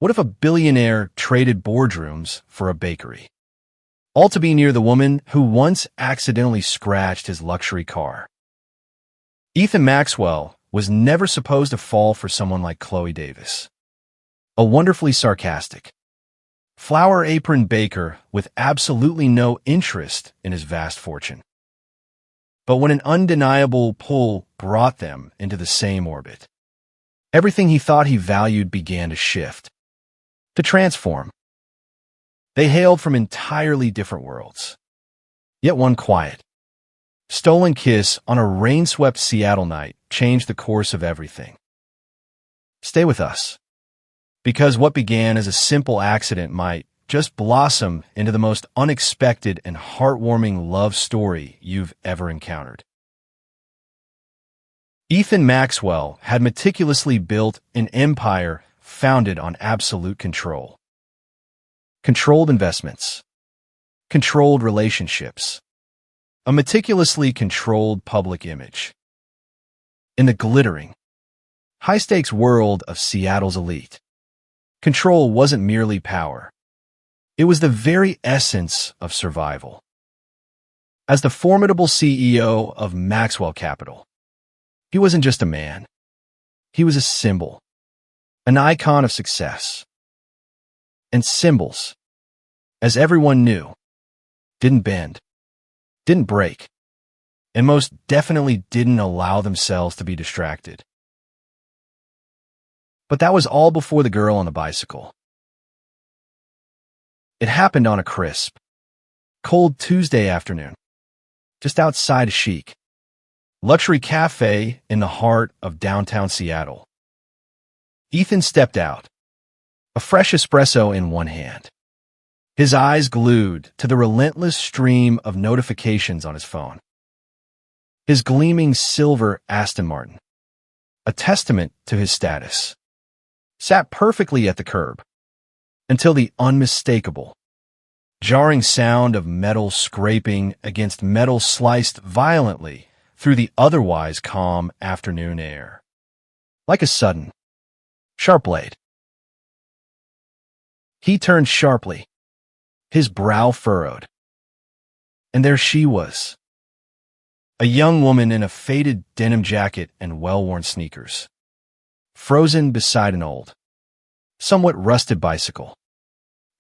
What if a billionaire traded boardrooms for a bakery? All to be near the woman who once accidentally scratched his luxury car. Ethan Maxwell was never supposed to fall for someone like Chloe Davis. A wonderfully sarcastic, flower-apron baker with absolutely no interest in his vast fortune. But when an undeniable pull brought them into the same orbit, everything he thought he valued began to shift, to transform. They hailed from entirely different worlds, yet one quiet, stolen kiss on a rain-swept Seattle night changed the course of everything. Stay with us, because what began as a simple accident might just blossom into the most unexpected and heartwarming love story you've ever encountered. Ethan Maxwell had meticulously built an empire founded on absolute control. Controlled investments, controlled relationships, a meticulously controlled public image. In the glittering, high-stakes world of Seattle's elite, control wasn't merely power. It was the very essence of survival. As the formidable CEO of Maxwell Capital, he wasn't just a man. He was a symbol, an icon of success. And symbols, as everyone knew, didn't bend, didn't break, and most definitely didn't allow themselves to be distracted. But that was all before the girl on the bicycle. It happened on a crisp, cold Tuesday afternoon, just outside a chic, luxury cafe in the heart of downtown Seattle. Ethan stepped out, a fresh espresso in one hand, his eyes glued to the relentless stream of notifications on his phone. His gleaming silver Aston Martin, a testament to his status, sat perfectly at the curb until the unmistakable, jarring sound of metal scraping against metal sliced violently through the otherwise calm afternoon air, like a sudden, sharp blade. He turned sharply, his brow furrowed. And there she was, a young woman in a faded denim jacket and well-worn sneakers, frozen beside an old, somewhat rusted bicycle,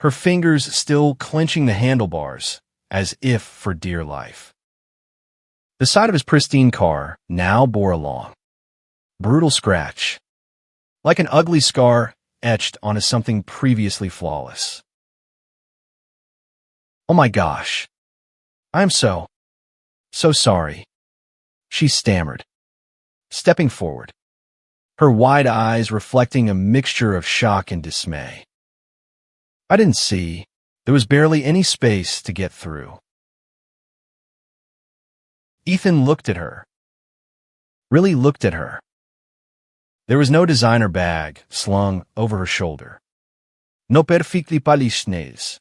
her fingers still clenching the handlebars as if for dear life. The side of his pristine car now bore a long, brutal scratch, like an ugly scar etched onto something previously flawless. "Oh my gosh. I'm so sorry," she stammered, stepping forward, her wide eyes reflecting a mixture of shock and dismay. "I didn't see. There was barely any space to get through." Ethan looked at her, really looked at her. There was no designer bag slung over her shoulder. No perfectly polished nails.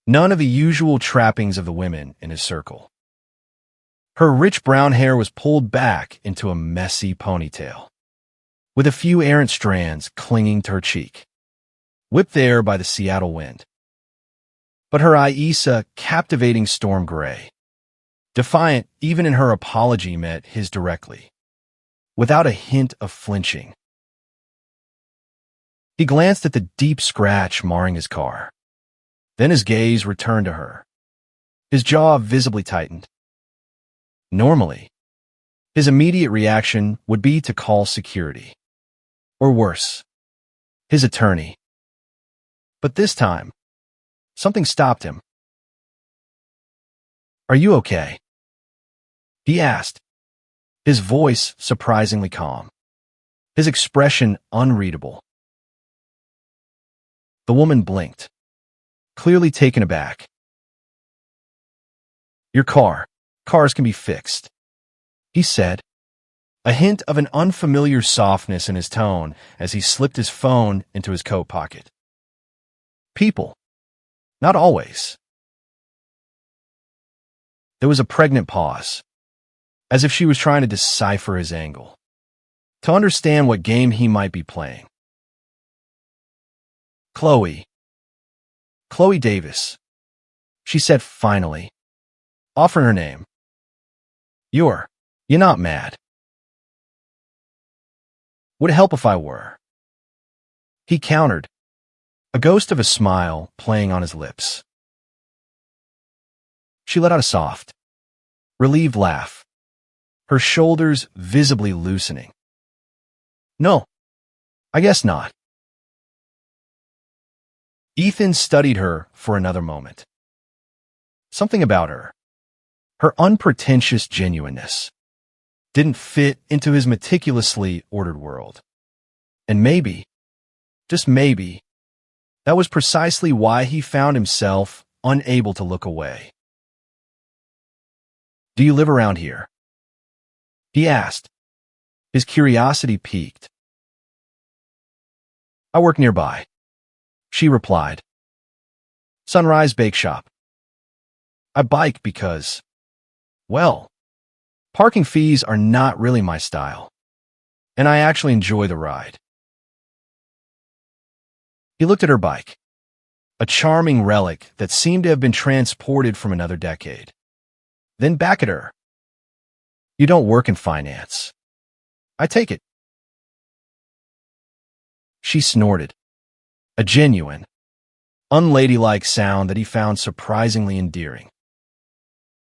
None of the usual trappings of the women in his circle. Her rich brown hair was pulled back into a messy ponytail, with a few errant strands clinging to her cheek, whipped there by the Seattle wind. But her Aisa captivating storm gray, defiant even in her apology, met his directly, without a hint of flinching. He glanced at the deep scratch marring his car. Then his gaze returned to her, his jaw visibly tightened. Normally, his immediate reaction would be to call security, or worse, his attorney. But this time, something stopped him. "Are you okay?" he asked, his voice surprisingly calm, his expression unreadable. The woman blinked, clearly taken aback. "Your cars can be fixed," he said, a hint of an unfamiliar softness in his tone as he slipped his phone into his coat pocket. "People, not always." There was a pregnant pause, as if she was trying to decipher his angle, to understand what game he might be playing. Chloe. Chloe Davis, she said finally, offering her name. You're not mad. Would it help if I were? He countered, a ghost of a smile playing on his lips. She let out a soft, relieved laugh, her shoulders visibly loosening. No, I guess not. Ethan studied her for another moment. Something about her unpretentious genuineness, didn't fit into his meticulously ordered world. And maybe, just maybe, that was precisely why he found himself unable to look away. Do you live around here? He asked, his curiosity piqued. I work nearby, she replied. Sunrise Bake Shop. I bike because, well, parking fees are not really my style, and I actually enjoy the ride. He looked at her bike, a charming relic that seemed to have been transported from another decade. Then back at her. You don't work in finance. I take it. She snorted, a genuine, unladylike sound that he found surprisingly endearing.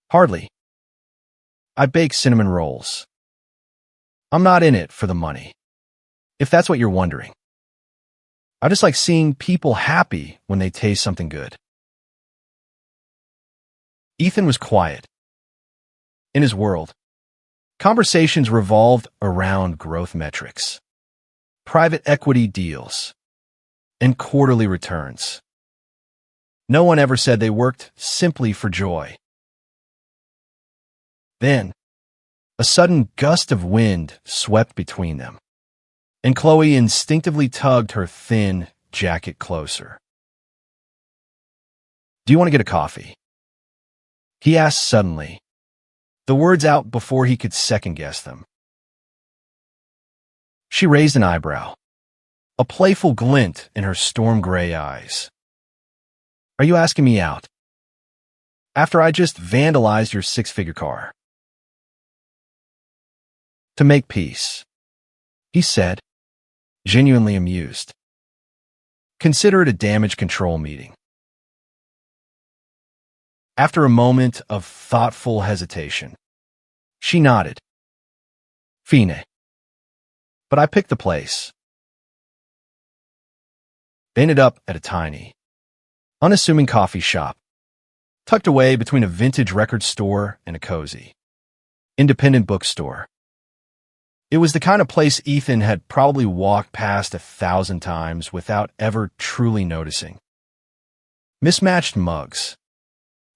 Hardly. I bake cinnamon rolls. I'm not in it for the money, if that's what you're wondering. I just like seeing people happy when they taste something good. Ethan was quiet. In his world, conversations revolved around growth metrics, private equity deals, and quarterly returns. No one ever said they worked simply for joy. Then, a sudden gust of wind swept between them, and Chloe instinctively tugged her thin jacket closer. Do you want to get a coffee? He asked suddenly, the words out before he could second-guess them. She raised an eyebrow, a playful glint in her storm-gray eyes. Are you asking me out? After I just vandalized your six-figure car? To make peace, he said, genuinely amused. Consider it a damage control meeting. After a moment of thoughtful hesitation, she nodded. Fine. But I picked the place. They ended up at a tiny, unassuming coffee shop, tucked away between a vintage record store and a cozy, independent bookstore. It was the kind of place Ethan had probably walked past 1,000 times without ever truly noticing. Mismatched mugs,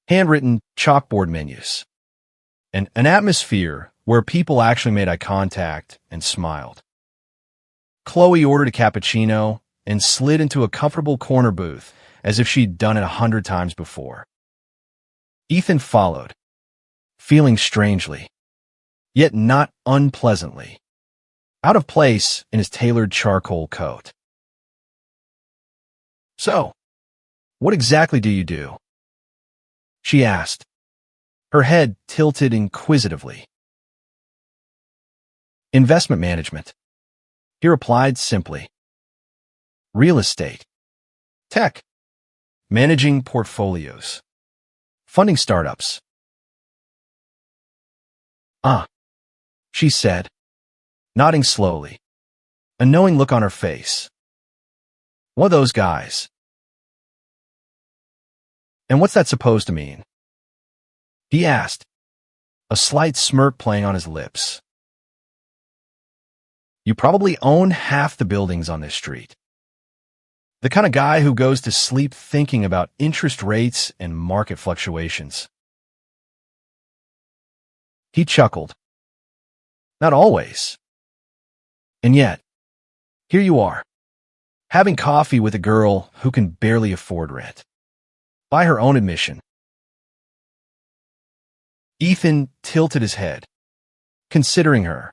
handwritten chalkboard menus, and an atmosphere where people actually made eye contact and smiled. Chloe ordered a cappuccino and slid into a comfortable corner booth as if she'd done it 100 times before. Ethan followed, feeling strangely, yet not unpleasantly, out of place in his tailored charcoal coat. So, what exactly do you do? She asked, her head tilted inquisitively. Investment management, he replied simply. Real estate, tech, managing portfolios, funding startups. She said, nodding slowly, a knowing look on her face. One of those guys. And what's that supposed to mean? He asked, a slight smirk playing on his lips. You probably own half the buildings on this street. The kind of guy who goes to sleep thinking about interest rates and market fluctuations. He chuckled. Not always. And yet, here you are, having coffee with a girl who can barely afford rent. By her own admission. Ethan tilted his head, considering her.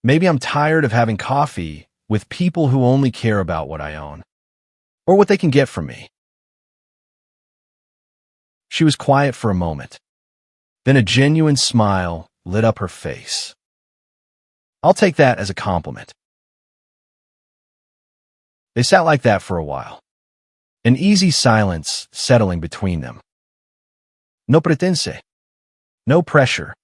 Maybe I'm tired of having coffee with people who only care about what I own. or what they can get from me. She was quiet for a moment. Then a genuine smile lit up her face. I'll take that as a compliment. They sat like that for a while, an easy silence settling between them. No pretense, no pressure.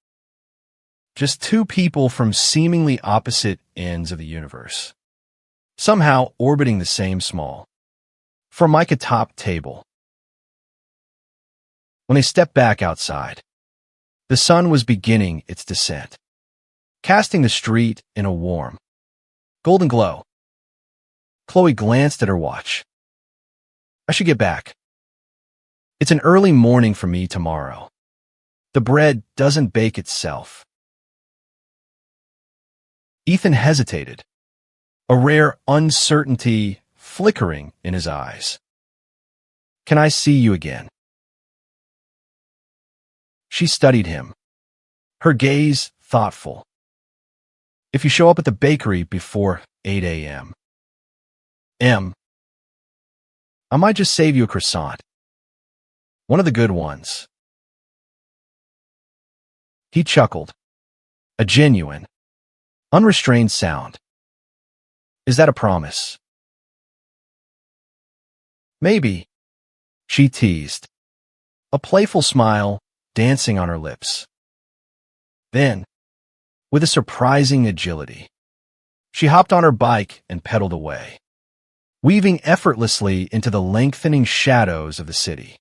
Just two people from seemingly opposite ends of the universe, somehow orbiting the same small, formica-top table. When they stepped back outside, the sun was beginning its descent, casting the street in a warm, golden glow. Chloe glanced at her watch. I should get back. It's an early morning for me tomorrow. The bread doesn't bake itself. Ethan hesitated, a rare uncertainty flickering in his eyes. Can I see you again? She studied him, her gaze thoughtful. If you show up at the bakery before 8 a.m., I might just save you a croissant. One of the good ones. He chuckled, a genuine, unrestrained sound. Is that a promise? Maybe, she teased, a playful smile dancing on her lips. Then, with a surprising agility, she hopped on her bike and pedaled away, weaving effortlessly into the lengthening shadows of the city,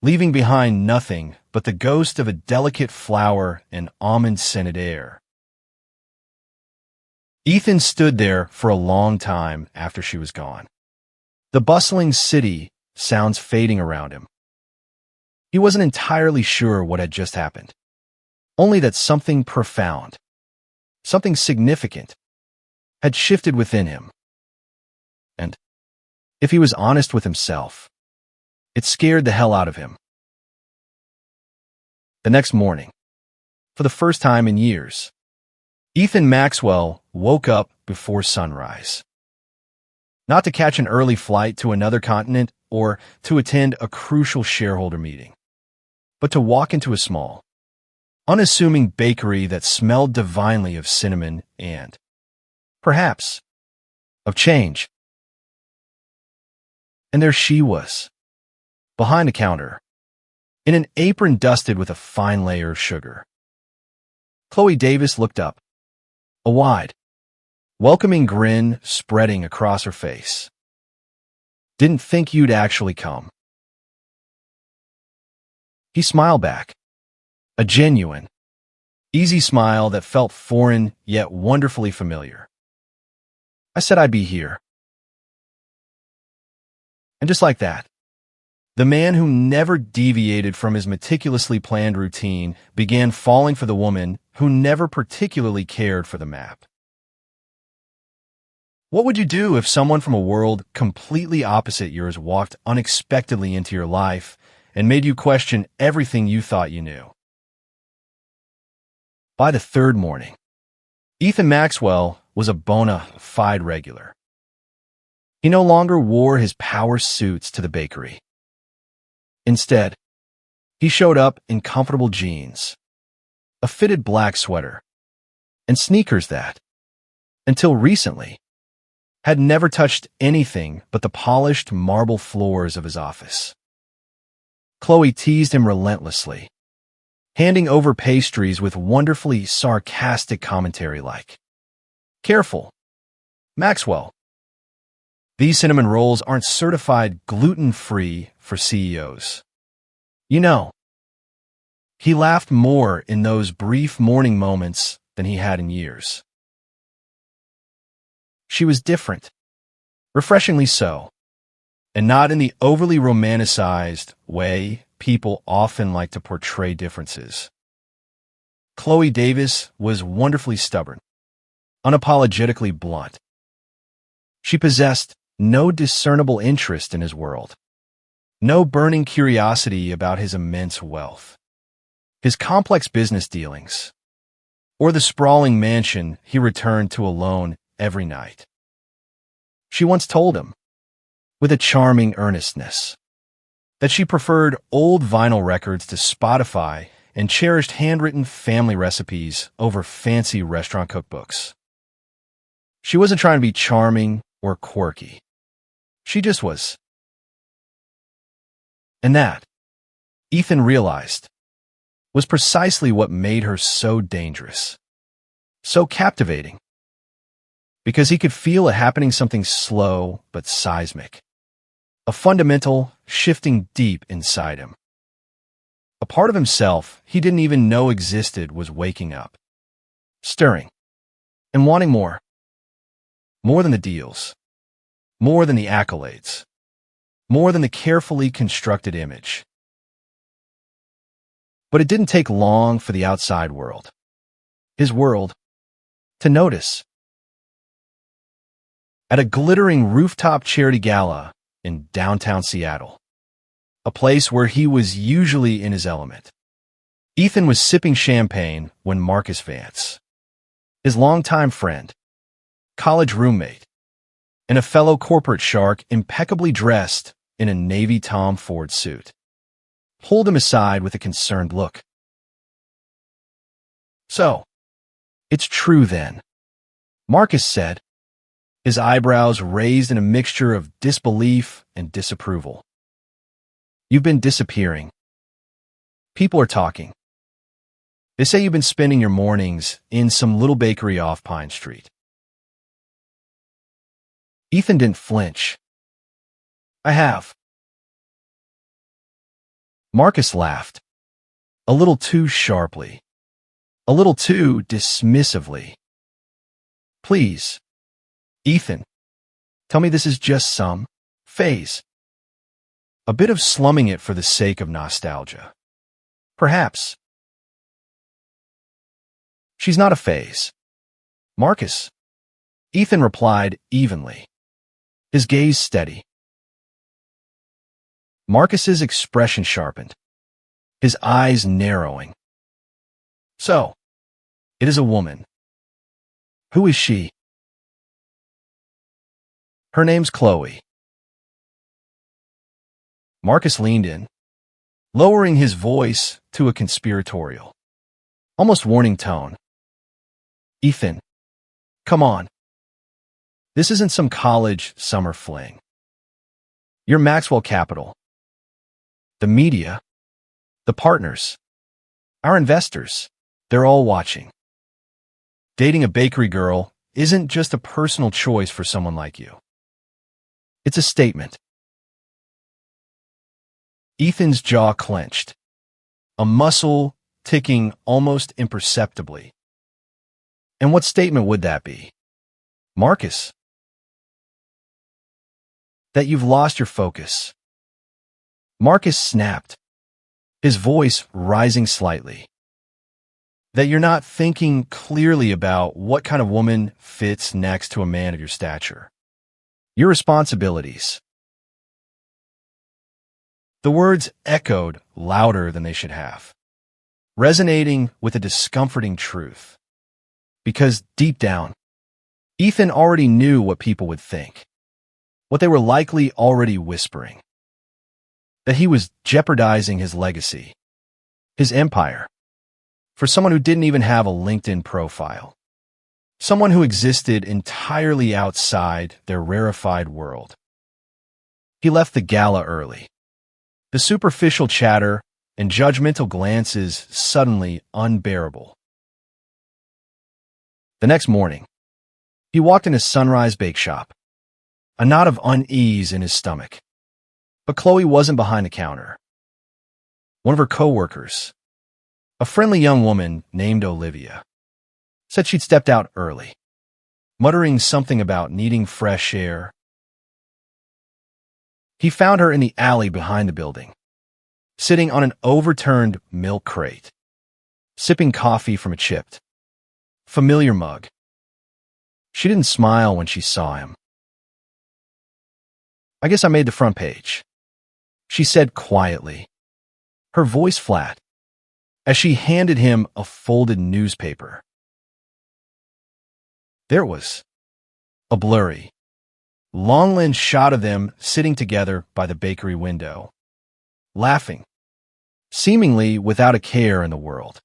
leaving behind nothing but the ghost of a delicate flower and almond-scented air. Ethan stood there for a long time after she was gone, the bustling city sounds fading around him. He wasn't entirely sure what had just happened, only that something profound, something significant, had shifted within him. And, if he was honest with himself, it scared the hell out of him. The next morning, for the first time in years, Ethan Maxwell woke up before sunrise. Not to catch an early flight to another continent or to attend a crucial shareholder meeting, but to walk into a small, unassuming bakery that smelled divinely of cinnamon and, perhaps, of change. And there she was, behind a counter, in an apron dusted with a fine layer of sugar. Chloe Davis looked up, a wide, welcoming grin spreading across her face. Didn't think you'd actually come. He smiled back, a genuine, easy smile that felt foreign yet wonderfully familiar. I said I'd be here. And just like that, the man who never deviated from his meticulously planned routine began falling for the woman who never particularly cared for the map. What would you do if someone from a world completely opposite yours walked unexpectedly into your life and made you question everything you thought you knew? By the third morning, Ethan Maxwell was a bona fide regular. He no longer wore his power suits to the bakery. Instead, he showed up in comfortable jeans, a fitted black sweater, and sneakers that, until recently, had never touched anything but the polished marble floors of his office. Chloe teased him relentlessly, handing over pastries with wonderfully sarcastic commentary like, "Careful, Maxwell. These cinnamon rolls aren't certified gluten-free for CEOs. You know." He laughed more in those brief morning moments than he had in years. She was different, refreshingly so, and not in the overly romanticized way people often like to portray differences. Chloe Davis was wonderfully stubborn, unapologetically blunt. She possessed no discernible interest in his world, no burning curiosity about his immense wealth, his complex business dealings, or the sprawling mansion he returned to alone every night. She once told him, with a charming earnestness, that she preferred old vinyl records to Spotify and cherished handwritten family recipes over fancy restaurant cookbooks. She wasn't trying to be charming or quirky. She just was. And that, Ethan realized, was precisely what made her so dangerous, so captivating. Because he could feel it happening, something slow but seismic, a fundamental shifting deep inside him. A part of himself he didn't even know existed was waking up, stirring, and wanting more. More than the deals, more than the accolades, more than the carefully constructed image. But it didn't take long for the outside world, his world, to notice. At a glittering rooftop charity gala in downtown Seattle, a place where he was usually in his element, Ethan was sipping champagne when Marcus Vance, his longtime friend, college roommate, and a fellow corporate shark impeccably dressed in a navy Tom Ford suit, pulled him aside with a concerned look. "So, it's true then," Marcus said, his eyebrows raised in a mixture of disbelief and disapproval. "You've been disappearing. People are talking. They say you've been spending your mornings in some little bakery off Pine Street." Ethan didn't flinch. "I have." Marcus laughed, a little too sharply, a little too dismissively. "Please, Ethan, tell me this is just some phase. A bit of slumming it for the sake of nostalgia. Perhaps." "She's not a phase, Marcus," Ethan replied evenly, his gaze steady. Marcus's expression sharpened, his eyes narrowing. "So, it is a woman. Who is she?" "Her name's Chloe." Marcus leaned in, lowering his voice to a conspiratorial, almost warning tone. "Ethan, come on. This isn't some college summer fling. You're Maxwell Capital. The media, the partners, our investors, they're all watching. Dating a bakery girl isn't just a personal choice for someone like you. It's a statement." Ethan's jaw clenched, a muscle ticking almost imperceptibly. And what statement would that be, Marcus? "That you've lost your focus." Marcus snapped, his voice rising slightly. "That you're not thinking clearly about what kind of woman fits next to a man of your stature. Your responsibilities." The words echoed louder than they should have, resonating with a discomforting truth. Because deep down, Ethan already knew what people would think, what they were likely already whispering. That he was jeopardizing his legacy, his empire, for someone who didn't even have a LinkedIn profile, someone who existed entirely outside their rarefied world. He left the gala early, the superficial chatter and judgmental glances suddenly unbearable. The next morning, he walked in his Sunrise Bake Shop, a knot of unease in his stomach. But Chloe wasn't behind the counter. One of her co-workers, a friendly young woman named Olivia, said she'd stepped out early, muttering something about needing fresh air. He found her in the alley behind the building, sitting on an overturned milk crate, sipping coffee from a chipped, familiar mug. She didn't smile when she saw him. "I guess I made the front page," she said quietly, her voice flat, as she handed him a folded newspaper. There was a blurry, long-lens shot of them sitting together by the bakery window, laughing, seemingly without a care in the world.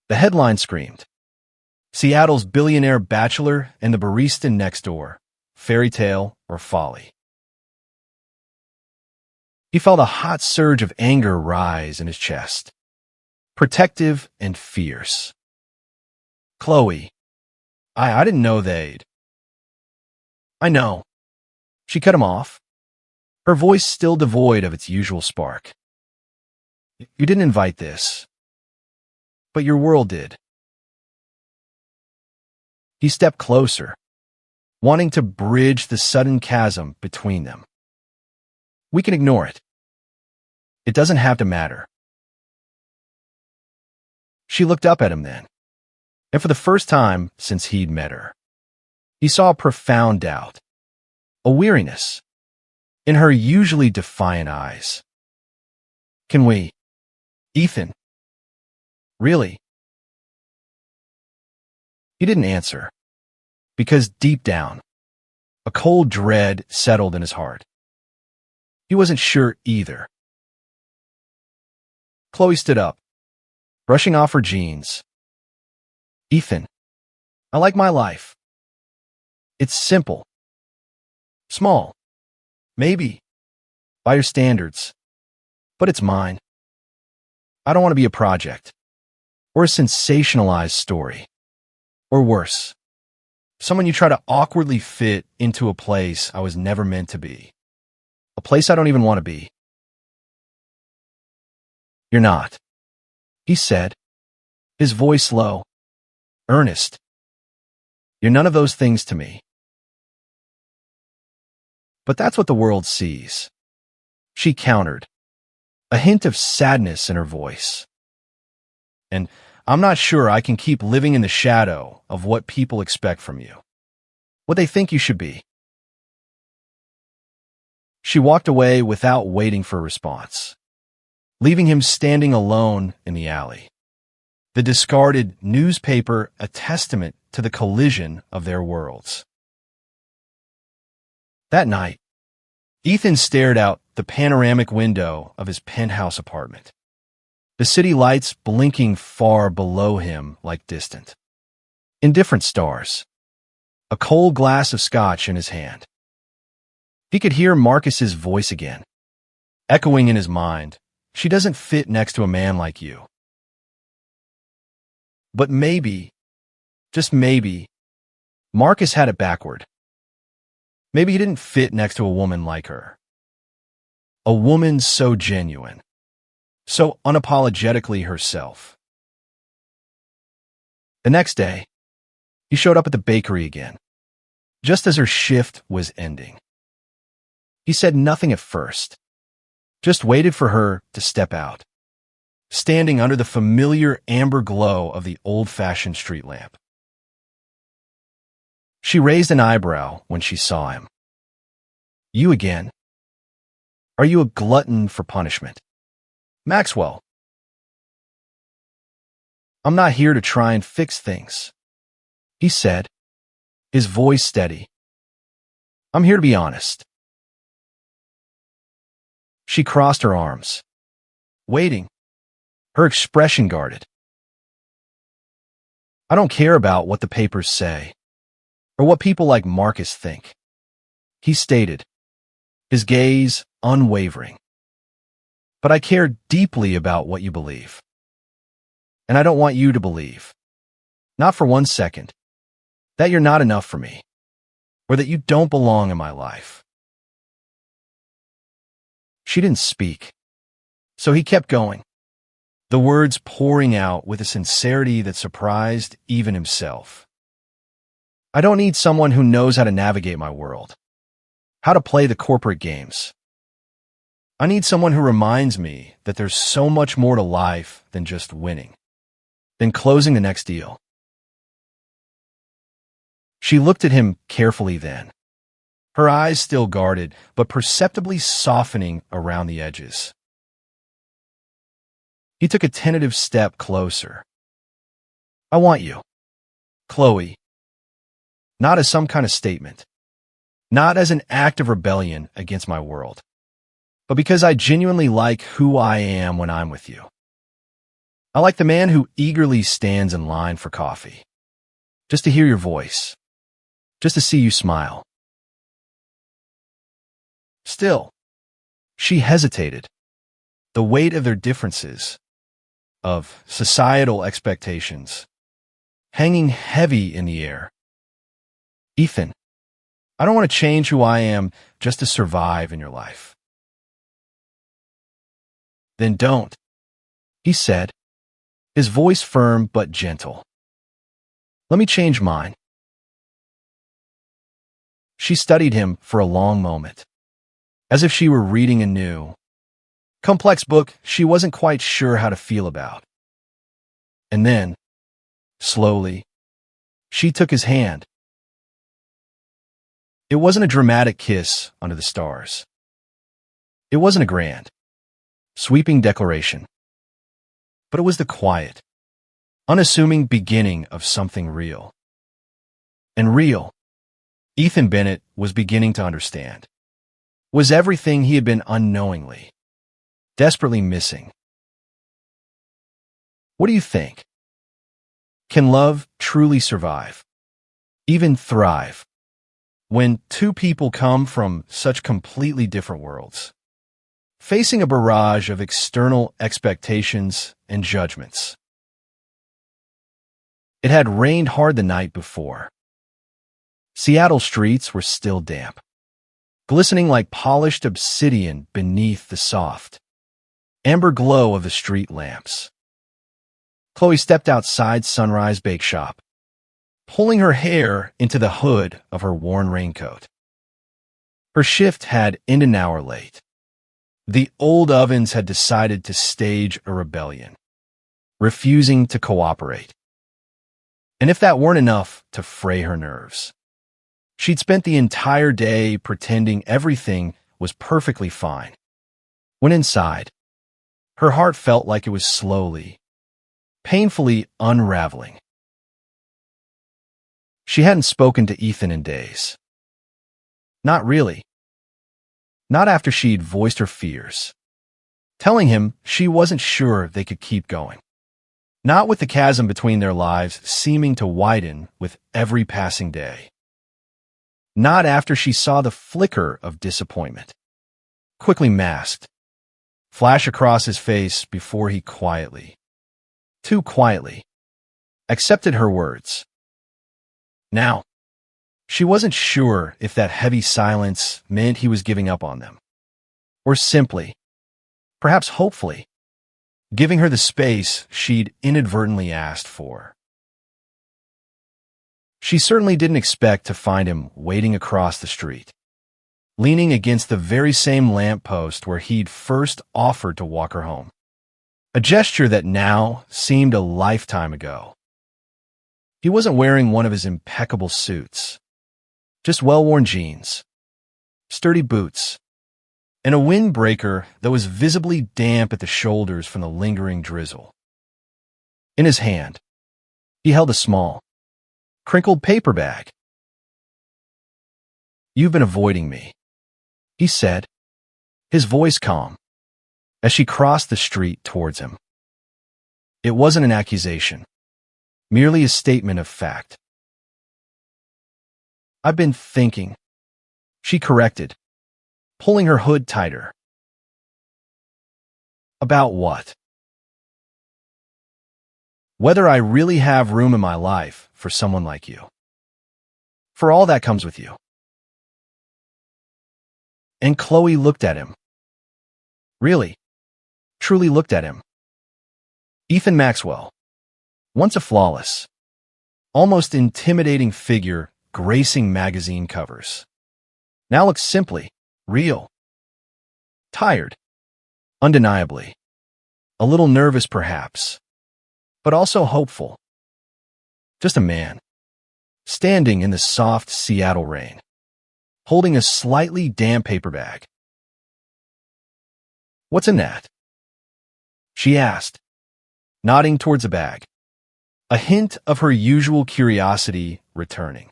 The headline screamed, "Seattle's billionaire bachelor and the barista next door, fairy tale or folly." He felt a hot surge of anger rise in his chest, protective and fierce. "Chloe, I didn't know they'd—" "I know." She cut him off, her voice still devoid of its usual spark. "You didn't invite this, but your world did." He stepped closer, wanting to bridge the sudden chasm between them. "We can ignore it. It doesn't have to matter." She looked up at him then, and for the first time since he'd met her, he saw a profound doubt, a weariness, in her usually defiant eyes. "Can we, Ethan? Really?" He didn't answer, because deep down, a cold dread settled in his heart. He wasn't sure either. Chloe stood up, brushing off her jeans. "Ethan, I like my life. It's simple. Small. Maybe. By your standards. But it's mine. I don't want to be a project. Or a sensationalized story. Or worse. Someone you try to awkwardly fit into a place I was never meant to be. A place I don't even want to be." "You're not," he said, his voice low, earnest. "You're none of those things to me." "But that's what the world sees," she countered, a hint of sadness in her voice. "And I'm not sure I can keep living in the shadow of what people expect from you, what they think you should be." She walked away without waiting for a response, leaving him standing alone in the alley, the discarded newspaper a testament to the collision of their worlds. That night, Ethan stared out the panoramic window of his penthouse apartment, the city lights blinking far below him like distant, indifferent stars, a cold glass of scotch in his hand. He could hear Marcus's voice again, echoing in his mind, "She doesn't fit next to a man like you." But maybe, just maybe, Marcus had it backward. Maybe he didn't fit next to a woman like her. A woman so genuine, so unapologetically herself. The next day, he showed up at the bakery again, just as her shift was ending. He said nothing at first, just waited for her to step out, standing under the familiar amber glow of the old-fashioned street lamp. She raised an eyebrow when she saw him. "You again? Are you a glutton for punishment?" "Maxwell, I'm not here to try and fix things," he said, his voice steady. "I'm here to be honest." She crossed her arms, waiting, her expression guarded. "I don't care about what the papers say, or what people like Marcus think," he stated, his gaze unwavering. "But I care deeply about what you believe. And I don't want you to believe, not for 1 second, that you're not enough for me, or that you don't belong in my life." She didn't speak, so he kept going, the words pouring out with a sincerity that surprised even himself. "I don't need someone who knows how to navigate my world, how to play the corporate games. I need someone who reminds me that there's so much more to life than just winning, than closing the next deal." She looked at him carefully then, her eyes still guarded, but perceptibly softening around the edges. He took a tentative step closer. "I want you, Chloe," not as some kind of statement, not as an act of rebellion against my world, but because I genuinely like who I am when I'm with you. I like the man who eagerly stands in line for coffee, just to hear your voice, just to see you smile. Still, she hesitated. The weight of their differences, of societal expectations, hanging heavy in the air. Ethan, I don't want to change who I am just to survive in your life. Then don't, he said, his voice firm but gentle. Let me change mine. She studied him for a long moment, as if she were reading a new, complex book she wasn't quite sure how to feel about. And then, slowly, she took his hand. It wasn't a dramatic kiss under the stars. It wasn't a grand, sweeping declaration. But it was the quiet, unassuming beginning of something real. And real, Ethan Bennett was beginning to understand, was everything he had been unknowingly, desperately missing. What do you think? Can love truly survive, even thrive, when two people come from such completely different worlds, facing a barrage of external expectations and judgments? It had rained hard the night before. Seattle streets were still damp, glistening like polished obsidian beneath the soft, amber glow of the street lamps. Chloe stepped outside Sunrise Bake Shop, pulling her hair into the hood of her worn raincoat. Her shift had ended an hour late. The old ovens had decided to stage a rebellion, refusing to cooperate. And if that weren't enough to fray her nerves, she'd spent the entire day pretending everything was perfectly fine, when inside, her heart felt like it was slowly, painfully unraveling. She hadn't spoken to Ethan in days. Not really. Not after she'd voiced her fears, telling him she wasn't sure they could keep going. Not with the chasm between their lives seeming to widen with every passing day. Not after she saw the flicker of disappointment, quickly masked, flash across his face before he quietly, too quietly, accepted her words. Now, she wasn't sure if that heavy silence meant he was giving up on them, or simply, perhaps hopefully, giving her the space she'd inadvertently asked for. She certainly didn't expect to find him waiting across the street, leaning against the very same lamppost where he'd first offered to walk her home. A gesture that now seemed a lifetime ago. He wasn't wearing one of his impeccable suits, just well-worn jeans, sturdy boots, and a windbreaker that was visibly damp at the shoulders from the lingering drizzle. In his hand, he held a small, crinkled paper bag. "You've been avoiding me," he said, his voice calm, as she crossed the street towards him. It wasn't an accusation, merely a statement of fact. "I've been thinking," she corrected, pulling her hood tighter. "About what?" "Whether I really have room in my life for someone like you. For all that comes with you." And Chloe looked at him. Really, truly looked at him. Ethan Maxwell, once a flawless, almost intimidating figure gracing magazine covers, now looks simply real. Tired, undeniably. A little nervous perhaps, but also hopeful. Just a man, standing in the soft Seattle rain, holding a slightly damp paper bag. "What's in that?" she asked, nodding towards a bag, a hint of her usual curiosity returning.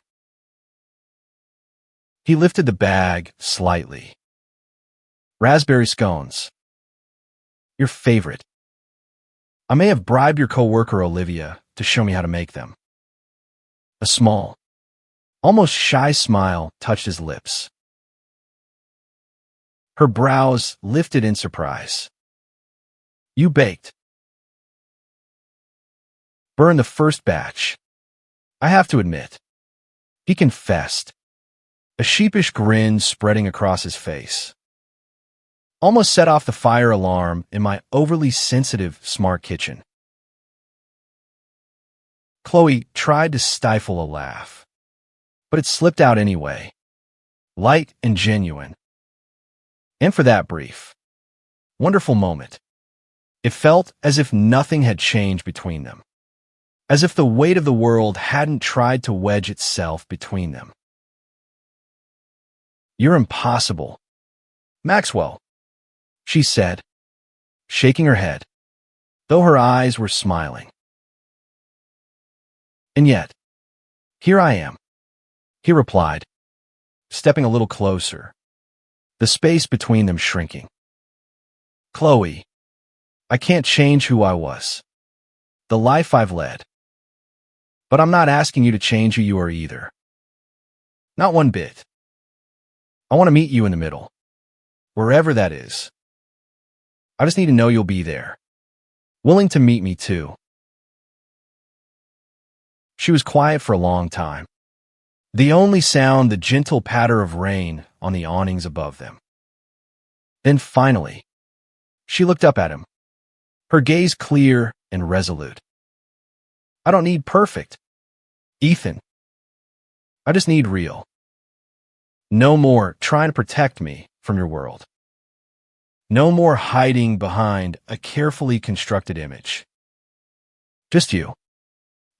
He lifted the bag slightly. Raspberry scones. Your favorite. I may have bribed your coworker Olivia to show me how to make them. A small, almost shy smile touched his lips. Her brows lifted in surprise. You baked. Burned the first batch. I have to admit. He confessed, a sheepish grin spreading across his face. Almost set off the fire alarm in my overly sensitive smart kitchen. Chloe tried to stifle a laugh, but it slipped out anyway, light and genuine. And for that brief, wonderful moment, it felt as if nothing had changed between them, as if the weight of the world hadn't tried to wedge itself between them. You're impossible, Maxwell, she said, shaking her head, though her eyes were smiling. And yet, here I am, he replied, stepping a little closer, the space between them shrinking. Chloe, I can't change who I was, the life I've led. But I'm not asking you to change who you are either. Not one bit. I want to meet you in the middle, wherever that is. I just need to know you'll be there, willing to meet me too. She was quiet for a long time, the only sound the gentle patter of rain on the awnings above them. Then finally, she looked up at him, her gaze clear and resolute. I don't need perfect, Ethan. I just need real. No more trying to protect me from your world. No more hiding behind a carefully constructed image. Just you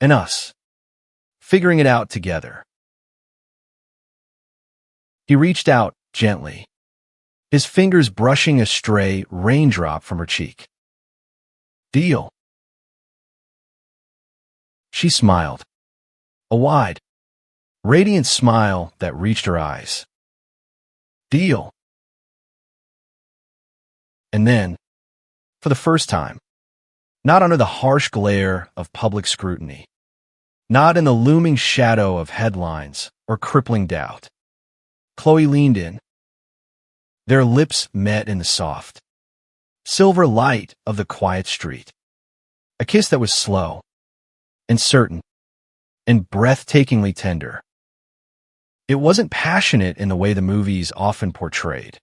and us, figuring it out together. He reached out gently, his fingers brushing a stray raindrop from her cheek. Deal. She smiled, a wide, radiant smile that reached her eyes. Deal. And then, for the first time, not under the harsh glare of public scrutiny, not in the looming shadow of headlines or crippling doubt, Chloe leaned in. Their lips met in the soft, silver light of the quiet street. A kiss that was slow and certain and breathtakingly tender. It wasn't passionate in the way the movies often portrayed.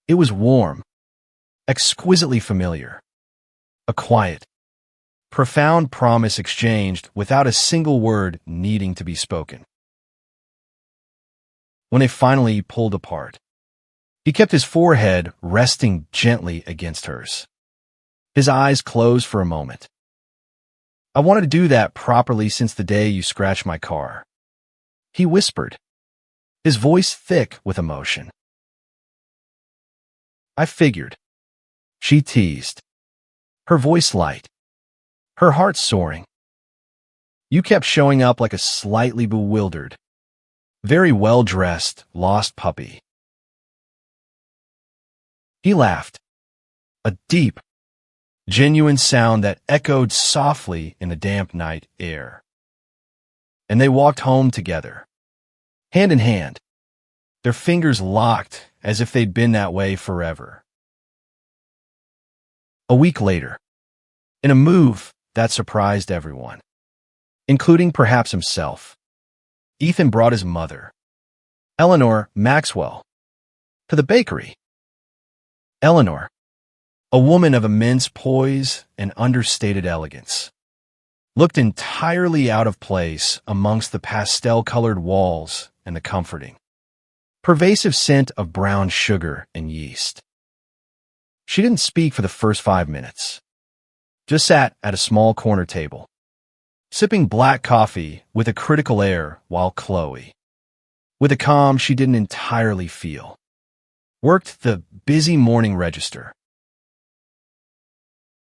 It was warm, exquisitely familiar. A quiet, profound promise exchanged without a single word needing to be spoken. When they finally pulled apart, he kept his forehead resting gently against hers. His eyes closed for a moment. I wanted to do that properly since the day you scratched my car, he whispered, his voice thick with emotion. I figured, she teased, her voice light, her heart soaring. You kept showing up like a slightly bewildered, very well-dressed, lost puppy. He laughed, a deep, genuine sound that echoed softly in the damp night air. And they walked home together, hand in hand, their fingers locked as if they'd been that way forever. A week later, in a move that surprised everyone, including perhaps himself, Ethan brought his mother, Eleanor Maxwell, to the bakery. Eleanor, a woman of immense poise and understated elegance, looked entirely out of place amongst the pastel-colored walls and the comforting, pervasive scent of brown sugar and yeast. She didn't speak for the first 5 minutes, just sat at a small corner table, sipping black coffee with a critical air while Chloe, with a calm she didn't entirely feel, worked the busy morning register.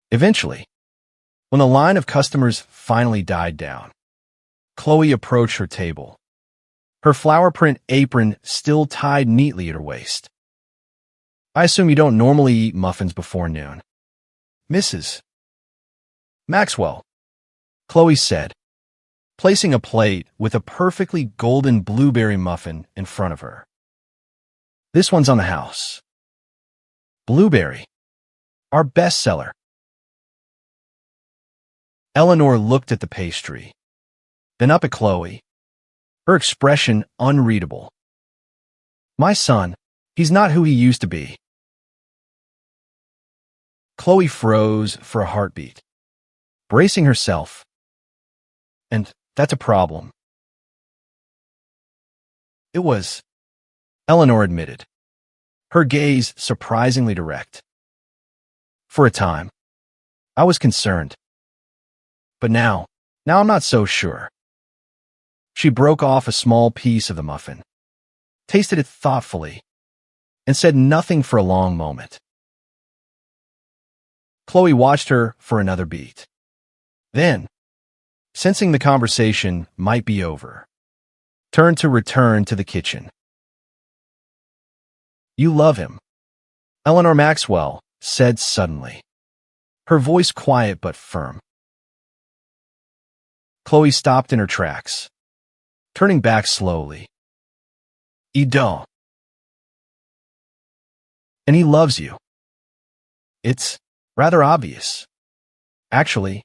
Eventually, when the line of customers finally died down, Chloe approached her table, her flower print apron still tied neatly at her waist. "I assume you don't normally eat muffins before noon, Mrs. Maxwell," Chloe said, placing a plate with a perfectly golden blueberry muffin in front of her. "This one's on the house." "Blueberry, our bestseller." Eleanor looked at the pastry, then up at Chloe, her expression unreadable. "My son, he's not who he used to be." Chloe froze for a heartbeat, bracing herself. "And that's a problem." "It was," Eleanor admitted, her gaze surprisingly direct. "For a time, I was concerned. But now I'm not so sure." She broke off a small piece of the muffin, tasted it thoughtfully, and said nothing for a long moment. Chloe watched her for another beat. Then, sensing the conversation might be over, turned to return to the kitchen. "You love him," Eleanor Maxwell said suddenly, her voice quiet but firm. Chloe stopped in her tracks, turning back slowly. "You don't. And he loves you. It's rather obvious. Actually."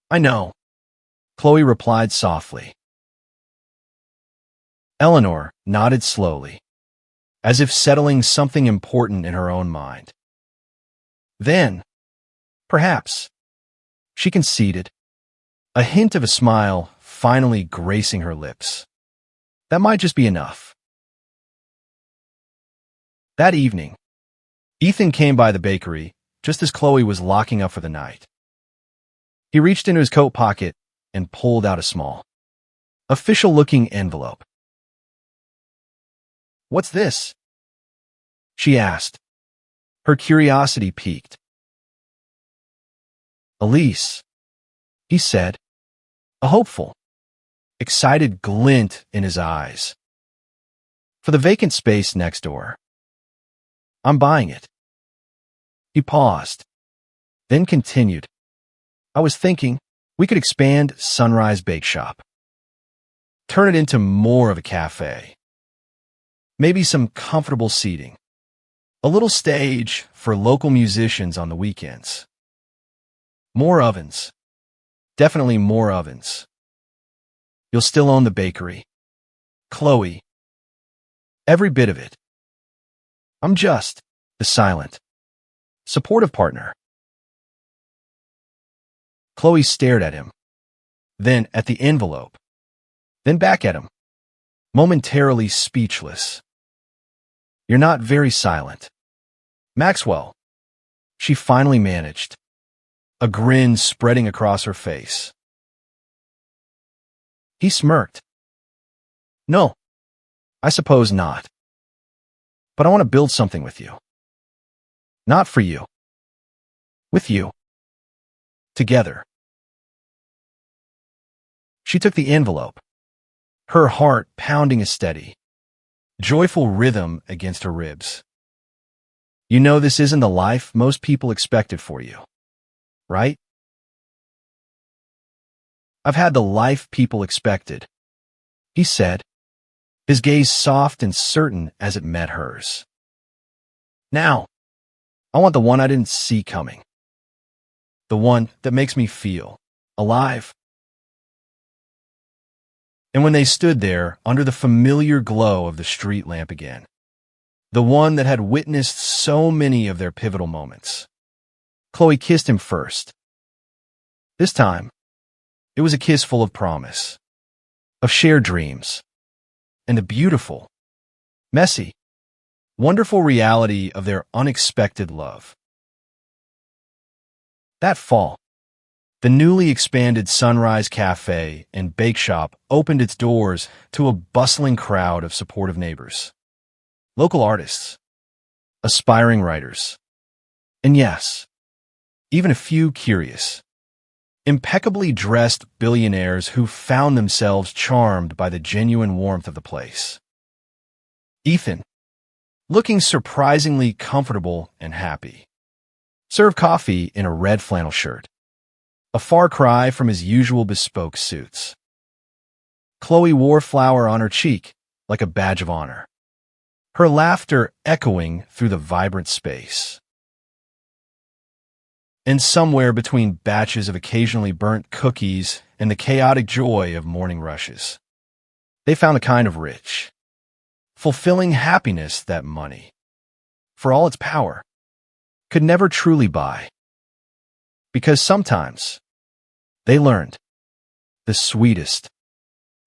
"I know," Chloe replied softly. Eleanor nodded slowly, as if settling something important in her own mind. Then, perhaps, she conceded, a hint of a smile finally gracing her lips. That might just be enough. That evening, Ethan came by the bakery just as Chloe was locking up for the night. He reached into his coat pocket and pulled out a small, official-looking envelope. "What's this?" she asked, her curiosity piqued. "Elise," he said, a hopeful, excited glint in his eyes. "For the vacant space next door. I'm buying it." He paused, then continued. "I was thinking we could expand Sunrise Bake Shop. Turn it into more of a cafe. Maybe some comfortable seating. A little stage for local musicians on the weekends. More ovens. Definitely more ovens. You'll still own the bakery. Chloe. Every bit of it. I'm just the silent, supportive partner." Chloe stared at him, then at the envelope, then back at him, momentarily speechless. "You're not very silent, Maxwell," she finally managed, a grin spreading across her face. He smirked. "No, I suppose not. But I want to build something with you. Not for you. With you. Together." She took the envelope, her heart pounding a steady, joyful rhythm against her ribs. "You know this isn't the life most people expected for you, right?" "I've had the life people expected," he said, his gaze soft and certain as it met hers. "Now, I want the one I didn't see coming. The one that makes me feel alive." And when they stood there under the familiar glow of the street lamp again, the one that had witnessed so many of their pivotal moments, Chloe kissed him first. This time, it was a kiss full of promise, of shared dreams, and a beautiful, messy, wonderful reality of their unexpected love. That fall, the newly expanded Sunrise Cafe and Bake Shop opened its doors to a bustling crowd of supportive neighbors, local artists, aspiring writers, and yes, even a few curious, impeccably dressed billionaires who found themselves charmed by the genuine warmth of the place. Ethan, looking surprisingly comfortable and happy, served coffee in a red flannel shirt, a far cry from his usual bespoke suits. Chloe wore flower on her cheek like a badge of honor, her laughter echoing through the vibrant space. And somewhere between batches of occasionally burnt cookies and the chaotic joy of morning rushes, they found a kind of rich, fulfilling happiness that money, for all its power, could never truly buy. Because sometimes, they learned, the sweetest,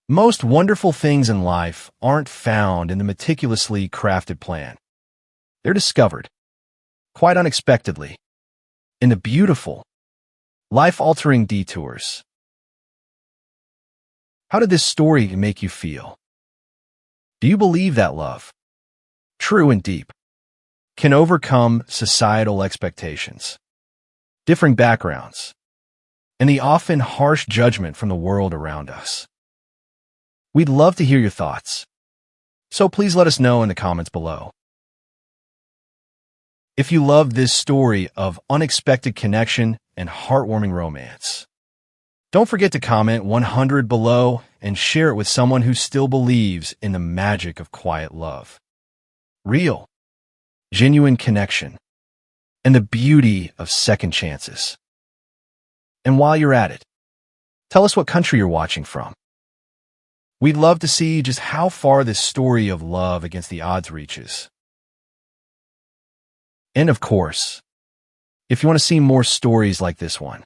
most wonderful things in life aren't found in the meticulously crafted plan. They're discovered, quite unexpectedly, in the beautiful, life-altering detours. How did this story make you feel? Do you believe that love, true and deep, can overcome societal expectations, differing backgrounds, and the often harsh judgment from the world around us? We'd love to hear your thoughts, so please let us know in the comments below. If you love this story of unexpected connection and heartwarming romance, don't forget to comment 100 below and share it with someone who still believes in the magic of quiet love, real, genuine connection, and the beauty of second chances. And while you're at it, tell us what country you're watching from. We'd love to see just how far this story of love against the odds reaches. And of course, if you want to see more stories like this one,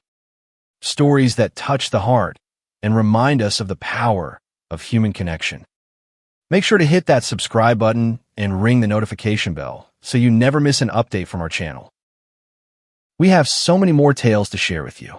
stories that touch the heart and remind us of the power of human connection, make sure to hit that subscribe button and ring the notification bell so you never miss an update from our channel. We have so many more tales to share with you.